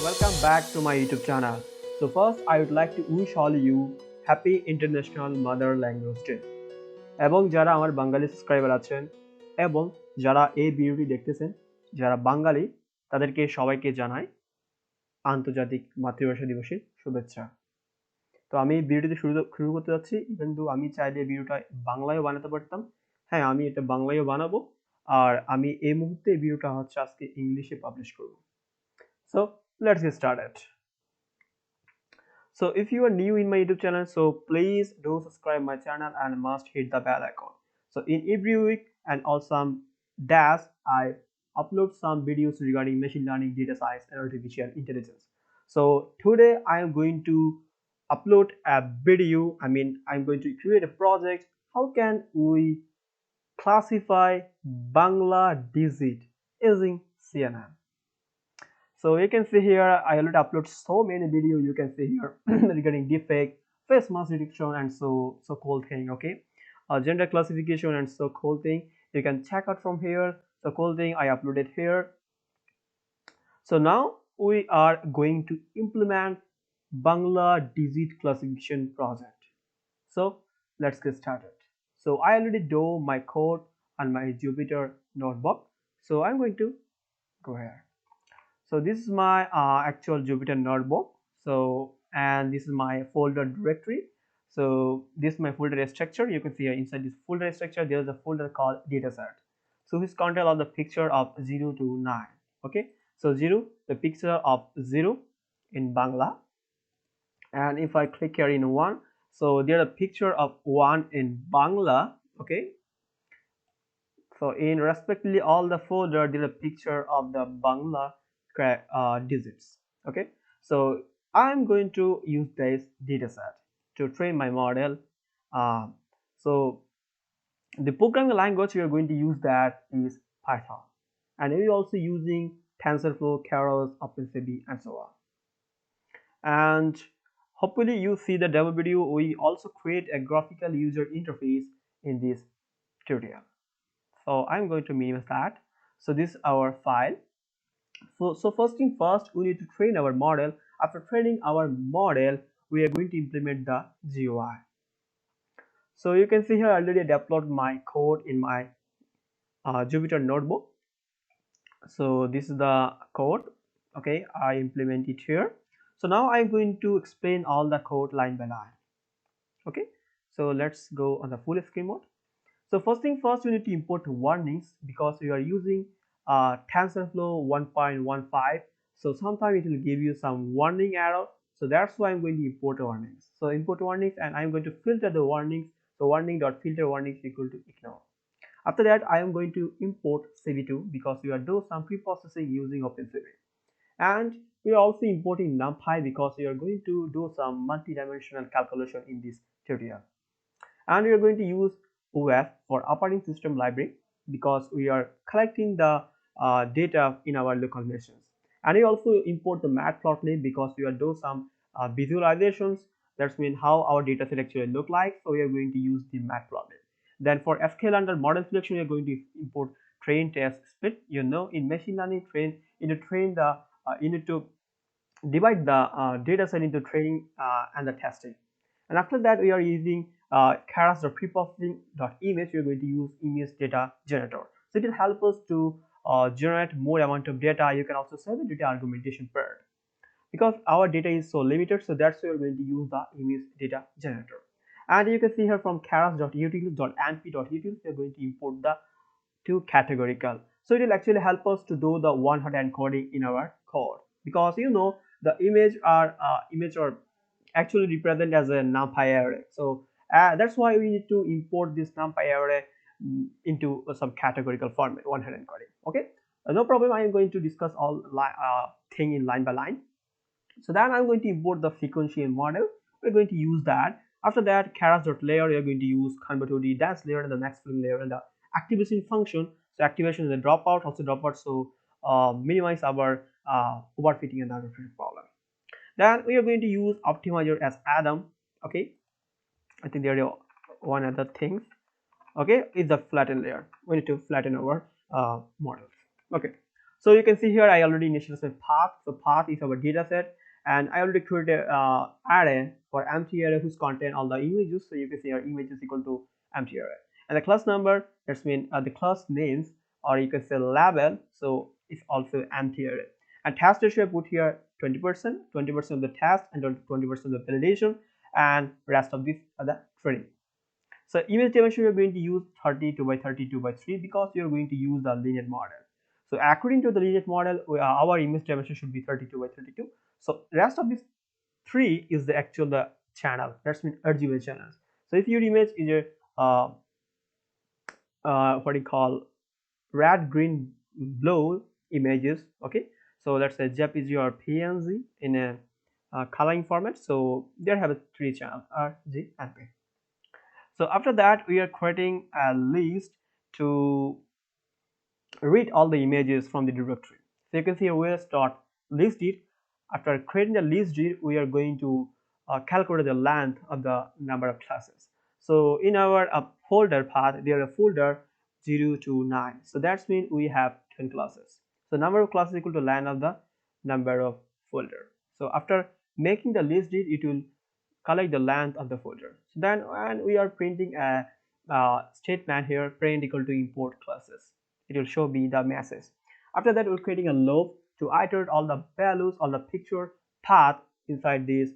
Welcome back to my YouTube channel. So first I would like to wish all you Happy International Mother Language Day. এবং যারা আমার বাঙালি subscriber আছেন এবং যারা এই ভিডিওটি দেখতেছেন যারা বাঙালি তাদেরকে সবাইকে জানাই আন্তর্জাতিক মাতৃভাষা দিবসের শুভেচ্ছা। তো আমি ভিডিওটি শুরু করতে যাচ্ছি, কিন্তু আমি চাইলে ভিডিওটা বাংলায়ও বানাতে পারতাম। হ্যাঁ, আমি এটা বাংলায়ও বানাবো, আর আমি এই মুহূর্তে ভিডিওটা আজকে ইংলিশে পাবলিশ করব। So let's get started. So if you are new in my YouTube channel, so please do subscribe my channel and must hit the bell icon. So in every week and on some days, I upload some videos regarding machine learning, data science, and artificial intelligence. So today I am going to upload a video. I'm going to create a project. How can we classify Bangla digit using CNN? So you can see here I already upload so many videos. You can see here regarding deepfake, face mask detection, and so cool thing. Okay, gender classification and so cool thing. You can check out from here. So cool thing I uploaded here. So now we are going to implement Bangla digit classification project. So let's get started. So I already do my code on my Jupyter notebook. So I'm going to go here. So this is my actual Jupyter notebook. So and this is my folder directory. So this is my folder structure. You can see here inside this folder structure there is a folder called dataset. So which contain all the picture of 0 to 9. Okay, so 0, the picture of 0 in Bangla, and if I click here in 1, so there is a picture of 1 in Bangla. Okay, so in respectively all the folder there is a picture of the Bangla digits. Okay, so I'm going to use this dataset to train my model. So the programming language we are going to use that is Python, and we're also using TensorFlow, Keras, OpenCV, and so on. And hopefully you see the demo video. We also create a graphical user interface in this tutorial. So I'm going to minimize that. So this is our file. So first thing first, we need to train our model. After training our model, we are going to implement the GUI. So you can see here already I deployed my code in my Jupyter notebook. So this is the code. Okay, I implement it here. So now I'm going to explain all the code line by line. Okay, so let's go on the full screen mode. So first thing first, we need to import warnings because we are using TensorFlow 1.15. So sometimes it will give you some warning error. So that's why I'm going to import warnings. So import warnings, and I'm going to filter the warnings. So warning.filter warnings equal to ignore. After that, I am going to import CV2 because we are doing some pre-processing using OpenCV. And we are also importing NumPy because we are going to do some multi-dimensional calculation in this tutorial. And we are going to use OS for operating system library because we are collecting the data in our local machines. And we also import the matplotlib because we are doing some visualizations. That means how our data set actually look like. So we are going to use the matplotlib. Then for scale under model selection, we are going to import train test split. You know, in machine learning, you need to divide the data set into training and the testing. And after that, we are using keras.preprocessing.image. We are going to use image data generator. So it will help us to generate more amount of data. You can also say the data argumentation part because our data is so limited. So that's why we're going to use the image data generator. And you can see here from keras.utils.np.utils, we are going to import the two categorical. So it will actually help us to do the one-hot encoding in our code because you know the image are actually represented as a numpy array. So that's why we need to import this numpy array into some categorical format, one-hot encoding. Okay, no problem. I am going to discuss all thing in line by line. So then I'm going to import the frequency model. We're going to use that. After that, keras.layer, you're going to use convert2d dance layer and the next filling layer and the activation function. So activation is a dropout, also dropout. So minimize our overfitting and underfitting problem. Then we are going to use optimizer as Adam. Okay, I think there are one other things. Okay, is the flatten layer. We need to flatten our models. Okay, So you can see here I already initialized path. So path is our data set, and I already created a array for empty array whose contain all the images. So you can see our image is equal to empty array, and the class number, that's mean the class names, or you can say label, so it's also empty array. And task ratio I put here 20%, 20% of the task and 20% of the validation, and rest of this are the training. So image dimension we are going to use 32 by 32 by 3 because we are going to use the linear model. So according to the linear model, our image dimension should be 32 by 32. So rest of this 3 is the actual the channel. That's mean RGB channels. So if your image is a what you call red, green, blue images, okay. So let's say JPG or PNG in a coloring format. So there have 3 channels R, G, and P. So after that, we are creating a list to read all the images from the directory. So you can see we start list it. After creating the list it, we are going to calculate the length of the number of classes. So in our folder path, there is a folder 0 to 9. So that means we have 10 classes. So number of classes equal to length of the number of folder. So after making the list it will collect the length of the folder. So then when we are printing a statement here, print equal to import classes, it will show me the message. After that, we're creating a loop to iterate all the values, all the picture path inside this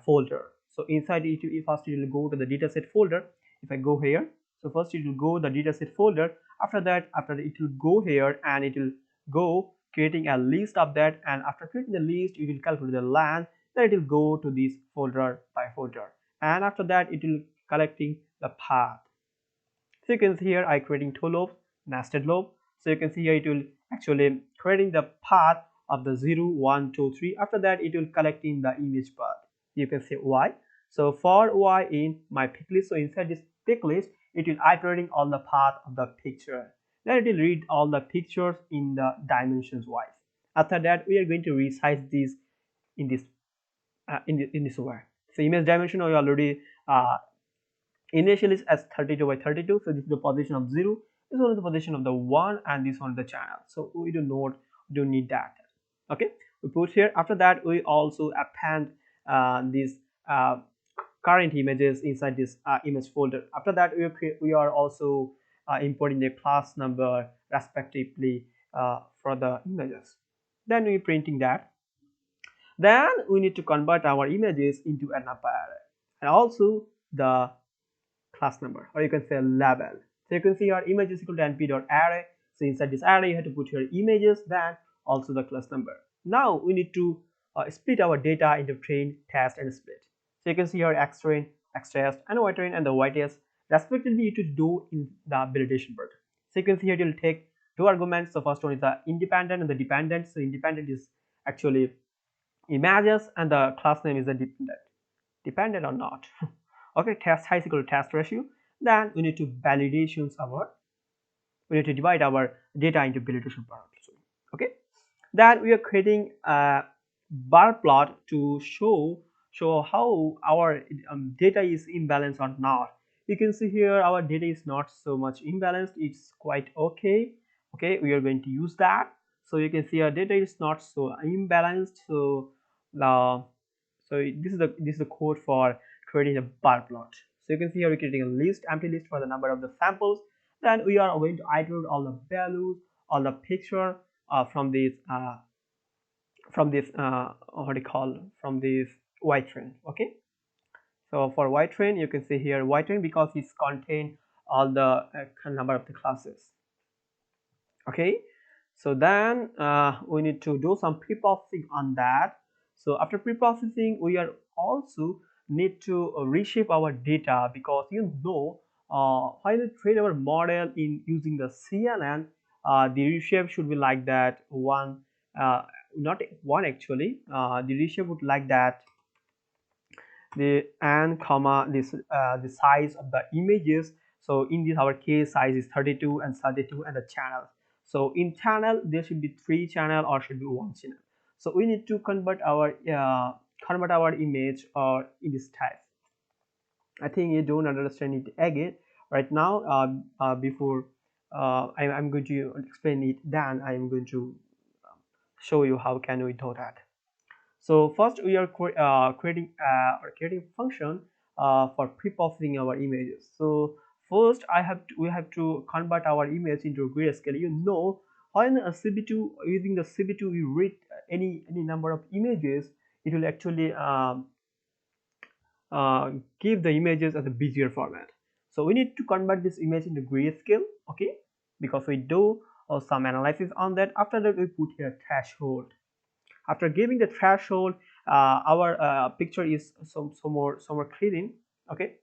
folder. So inside it, first it will go to the dataset folder. If I go here, so first it will go the dataset folder. After that, it will go here and it will go creating a list of that. And after creating the list, it will calculate the length. Then it will go to this folder by folder, and after that it will collecting the path. So you can see here I creating two loops, nested loop. So you can see here it will actually creating the path of the 0, 1, 2, 3. After that it will collecting the image path. You can see y. So for y in my pick list, so inside this pick list it will iterating all the path of the picture. Then it will read all the pictures in the dimensions wise. After that we are going to resize this in this in this way. So image dimension we already initially as 32 by 32. So this is the position of 0, this one is the position of the 1, and this one is the channel. So we don't need that. Okay, we put here. After that we also append these current images inside this image folder. After that we are also importing the class number respectively for the images. Then we printing that. Then we need to convert our images into a number array, and also the class number, or you can say label. So you can see our image is equal to np.array. So inside this array you have to put your images, then also the class number. Now we need to split our data into train, test, and split. So you can see your x train, x test, and y train, and the y test respectively you to do in the validation part. So you can see here it will take two arguments. So first one is the independent and the dependent. So independent is actually images, and the class name is the dependent or not. Okay, test height equal to test ratio. Then we need to we need to divide our data into validation parameters. Okay, then we are creating a bar plot to show how our data is imbalanced or not. You can see here our data is not so much imbalanced, it's quite okay. Okay, we are going to use that. So you can see our data is not so imbalanced. So this is the code for creating a bar plot. So you can see here we're creating a list, empty list for the number of the samples. Then we are going to iterate all the values, all the picture from this what do you call, from this y train. Okay, so for y train you can see here y train because it's contain all the number of the classes. Okay, so then we need to do some pre-processing on that. So after pre-processing we are also need to reshape our data, because while we train our model in using the CNN, the reshape should be like that one, not one actually, the reshape would like that the n comma this the size of the images. So in this our case size is 32 and 32 and the channel. So in channel there should be 3 channel or should be 1 channel. So we need to convert our image or in this type. I think you don't understand it again right now. Before I'm going to explain it, then I'm going to show you how can we do that. So first we are creating function for pre-processing our images. So first we have to convert our image into grayscale. You know, when a CB2, using the CB2 we read any number of images, it will actually uh, give the images as a Bezier format. So we need to convert this image into grayscale, okay? Because we do some analysis on that. After that, we put here threshold. After giving the threshold, our picture is some more clean, okay?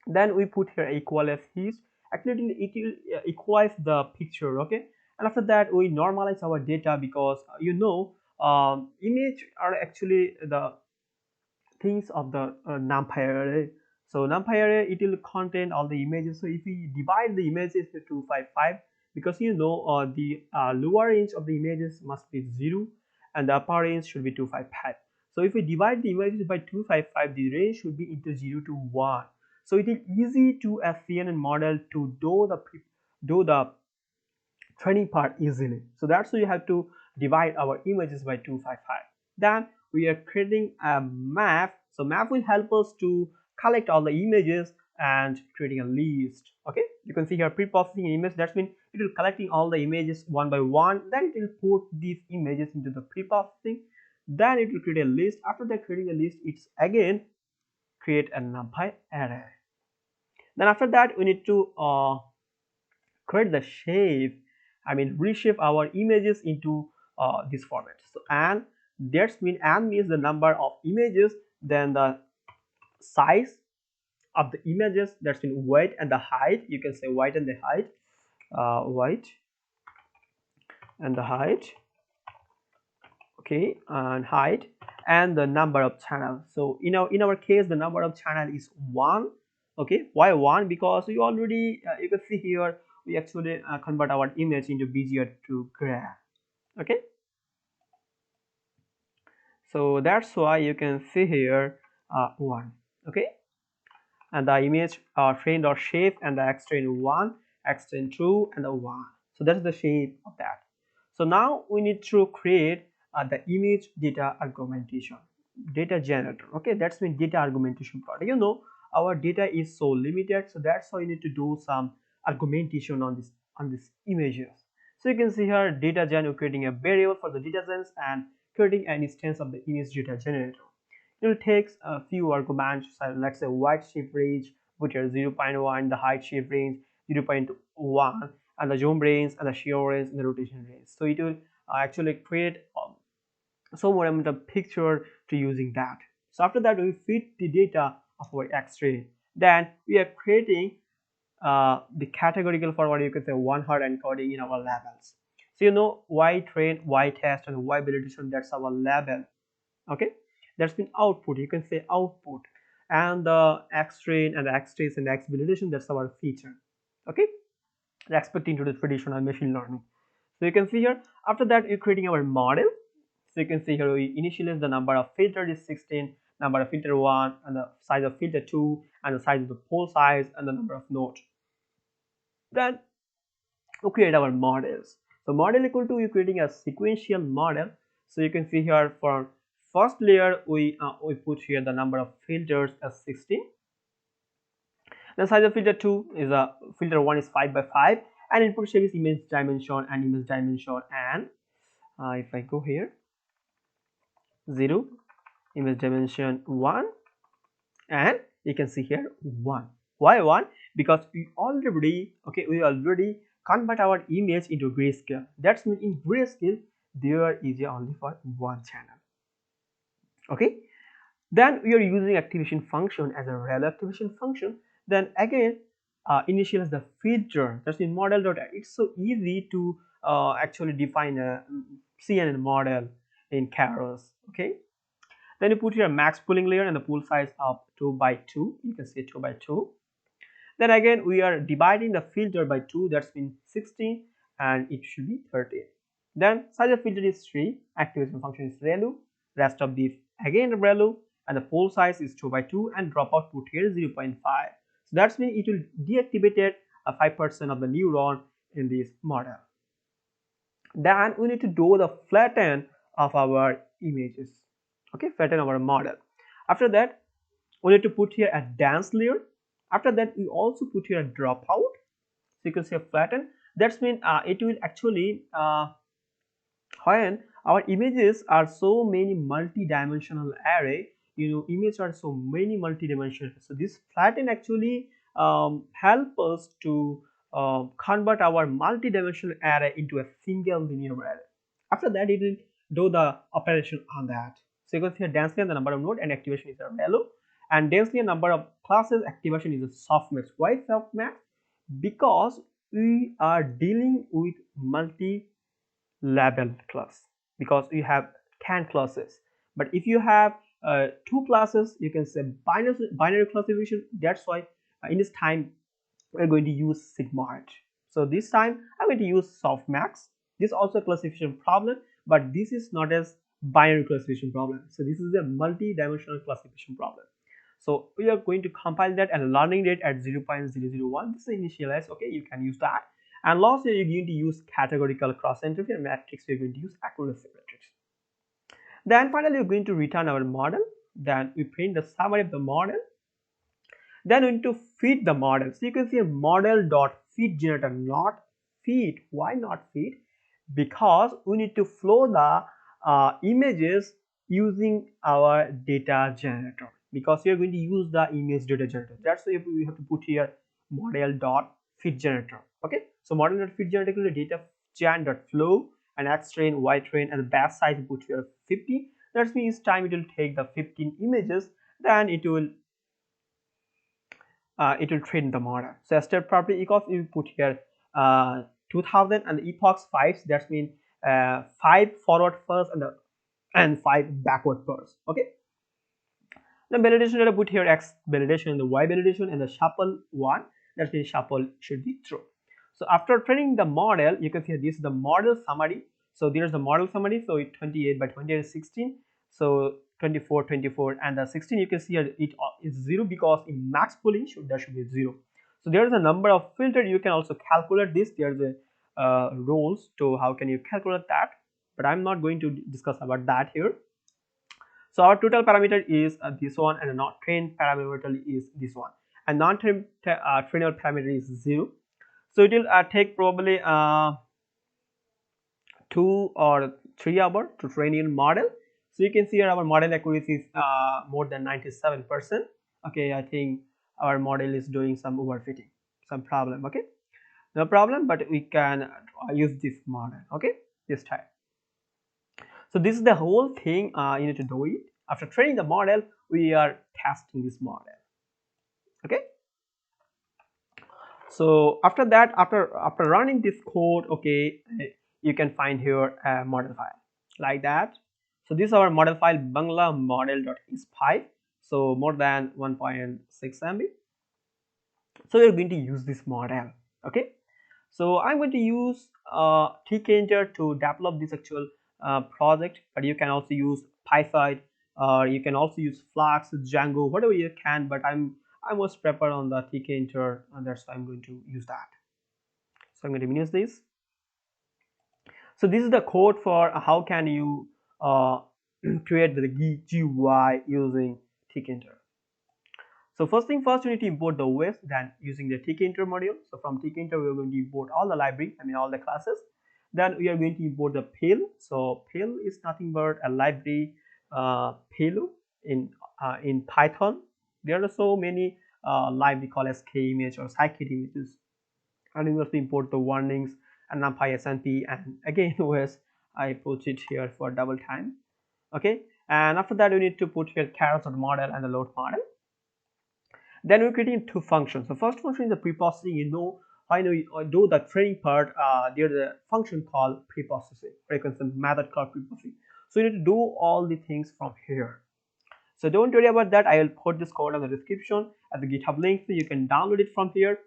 Then we put here equal as his. Actually, it will equalize the picture, okay? And after that, we normalize our data because image are actually the things of the numpy array. So numpy array, it will contain all the images. So if we divide the images into 255, because the lower range of the images must be 0 and the upper range should be 255. So if we divide the images by 255, the range should be into 0 to 1. So it is easy to a CNN model to do the training part easily. So that's why you have to divide our images by 255. Then we are creating a map. So map will help us to collect all the images and creating a list. Okay, you can see here pre-processing image. That means it will collecting all the images one by one. Then it will put these images into the pre-processing. Then it will create a list. After that creating a list, it's again create a numpy array. Then after that we need to create the shape, I mean reshape our images into this format. So and that's mean and means the number of images, then the size of the images, that's mean weight and the height. You can say weight and the height, weight and the height, okay, and height, and the number of channels. So in our case the number of channel is 1. Okay, why 1? Because we already you can see here we actually convert our image into Bezier to graph. Okay, so that's why you can see here 1. Okay, and the image trained or shape and the extend 1, extend 2, and the 1. So that's the shape of that. So now we need to create the image data argumentation, data generator. Okay, that's mean data argumentation part. Our data is so limited, so that's why you need to do some argumentation on these images. So you can see here data gen, creating a variable for the data gens and creating an instance of the image data generator. It will take a few arguments, so let's say width shape range, which are 0.1, the height shape range 0.1, and the zoom range and the shear range and the rotation range. So it will actually create some amount of picture to using that. So after that we fit the data of our X-ray. Then we are creating the categorical format, you can say one hot encoding in our labels. So Y train, Y test, and Y validation, that's our label. Okay, that's been output, you can say output, and the X train and the X trace and the X validation, that's our feature. Okay, respecting to the traditional machine learning. So you can see here after that we're creating our model. So you can see here we initialize the number of filter is 16, number of filter 1, and the size of filter 2, and the size of the pole size, and the number of nodes. Then we create our models. So model equal to, you creating a sequential model. So you can see here for first layer we put here the number of filters as 16. The size of filter 2 is a filter 1 is 5 by 5, and input shape is image dimension and image dimension. And if I go here 0, image dimension 1, and you can see here 1. Why 1? Because we already convert our image into grayscale. That's mean in grayscale there is only for one channel. Okay, then we are using activation function as a rel activation function. Then again initialize the filter, that's in model dot. It's so easy to actually define a CNN model in Keras. Okay, then you put your max pooling layer and the pool size of 2 by 2, you can say 2 by 2. Then again we are dividing the filter by 2, that's mean 16, and it should be 13. Then size of filter is 3, activation function is relu, rest of these again relu, and the pool size is 2 by 2, and dropout put here is 0.5. So that's mean it will deactivated 5% of the neuron in this model. Then we need to do the flatten of our images. Okay, flatten our model. After that, we need to put here a dense layer. After that, we also put here a dropout. So you can see a flatten. That's mean it will actually when our images are so many multi-dimensional array, images are so many multi-dimensional. So this flatten actually help us to convert our multi-dimensional array into a single linear array. After that, it will do the operation on that. So you can see densely the number of node and activation is a value, and densely number of classes activation is a softmax. Why softmax? Because we are dealing with multi-level class, because you have 10 classes. But if you have two classes, you can say binary classification. That's why in this time we're going to use sigmoid. So this time I'm going to use softmax. This is also a classification problem, but this is not as binary classification problem. So this is a multi-dimensional classification problem. So we are going to compile that, and learning rate at 0.001. This is initialized. Okay, you can use that. And lastly, you're going to use categorical cross entropy, and matrix we're going to use accuracy matrix. Then finally, we're going to return our model. Then we print the summary of the model. Then we need to feed the model. So you can see a model.feed generator, not feed. Why not feed? Because we need to flow the images using our data generator, because we are going to use the image data generator. That's why we have to put here model.feed generator. Okay, so model.feed generator is data gen.flow, and x train, y train, and the batch size put here 50. That means time it will take the 15 images, then it will train the model. So step property equals, you put here 2000 and the epochs 5. That means 5 forward first and 5 backward first. Okay. The validation data put here x validation and the y validation, and the shuffle 1. That means shuffle should be true. So after training the model, you can see this is the model summary. So there's the model summary. So it 28 by 28 is 16. So 24, 24, and the 16, you can see it is 0, because in max pooling there should be 0. So there is a number of filter. You can also calculate this. There's a rules to how can you calculate that, but I'm not going to discuss about that here. So our total parameter is this one, and the not trained parameter is this one, and non-trained trainer parameter is 0. So it will take probably 2 or 3 hours to train your model. So you can see here our model accuracy is more than 97%. Okay, I think our model is doing some overfitting, some problem. Okay, no problem, but we can use this model. Okay, this time. So this is the whole thing. You need to do it. After training the model, we are testing this model. Okay. So after that, after running this code, okay, you can find here a model file like that. So this is our model file, Bangla model.is5. So more than 1.6 MB. So we're going to use this model. Okay. So I'm going to use tkinter to develop this actual project, but you can also use Python, or you can also use Flux, Django, whatever you can. But I most prefer on the tkinter, and that's why I'm going to use that. So I'm going to minimize this. So this is the code for how can you create the GUI using tkinter. So first thing first, you need to import the OS, then using the tkinter module. So from tkinter, we are going to import all the library, all the classes. Then we are going to import the payload. So payload is nothing but a library payload in Python. There are so many library called as KImage or scikit images, and we also import the warnings and numpy snp, and again OS I put it here for double time. Okay, and after that we need to put here carousel.model and the load model. Then we're creating two functions. The first function is the preprocessing. I know you do the training part. There's a function called preprocessing, or you can say method called preprocessing. So you need to do all the things from here. So don't worry about that. I will put this code in the description at the GitHub link, so you can download it from here.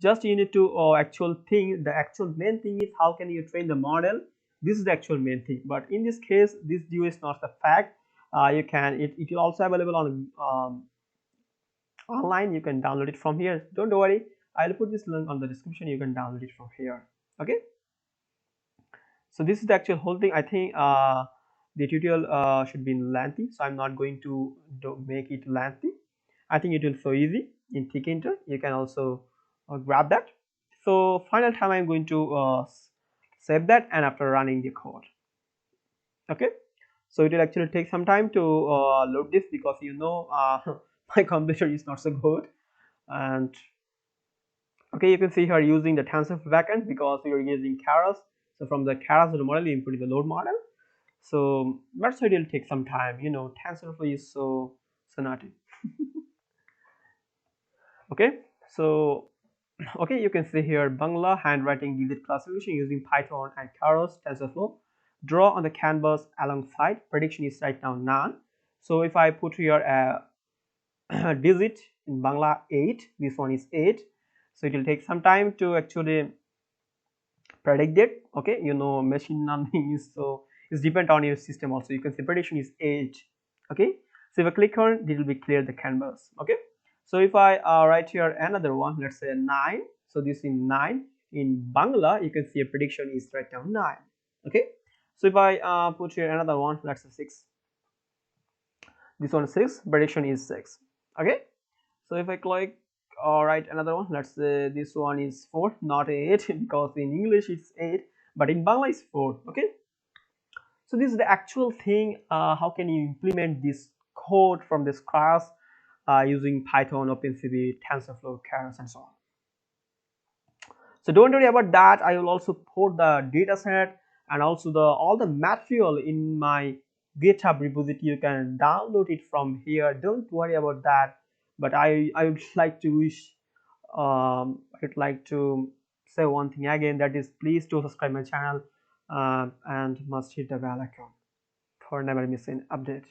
Just you need to the actual main thing is how can you train the model. This is the actual main thing, but in this case this view is not the fact. You can it will also available on online. You can download it from here, don't worry. I'll put this link on the description. You can download it from here. Okay. So this is the actual whole thing. I think the tutorial should be lengthy, so I'm not going to make it lengthy. I think it will so easy in Tkinter. You can also grab that. So final time I'm going to save that, and after running the code. Okay. So it will actually take some time to load this, because my computer is not so good. And okay, you can see here using the TensorFlow backend, because we are using Keras. So from the Keras model, you input the load model. So that's why it will take some time. TensorFlow is so naughty. Okay, so okay, you can see here Bangla handwriting digit classification using Python and Keras TensorFlow. Draw on the canvas alongside. Prediction is right now none. So if I put here a digit in Bangla 8, this one is 8. So it will take some time to actually predict it. Okay, machine learning is it's depend on your system also. You can say prediction is 8. Okay, so if I click on it will be clear the canvas. Okay, so if I write here another one, let's say 9. So this is 9 in Bangla. You can see a prediction is right now 9. Okay, so if I put here another one, let's say 6. This one 6, prediction is 6. Okay, so if I click write another one, let's say this one is 4, not 8, because in English it's 8, but in Bangla it's 4. Okay, so this is the actual thing. How can you implement this code from this class using Python, OpenCV, TensorFlow, Keras, and so on. So don't worry about that. I will also put the dataset and also the all the material in my GitHub repository. You can download it from here. Don't worry about that. But I would like to wish I'd like to say one thing again, that is, please do subscribe my channel and must hit the bell icon for never missing update.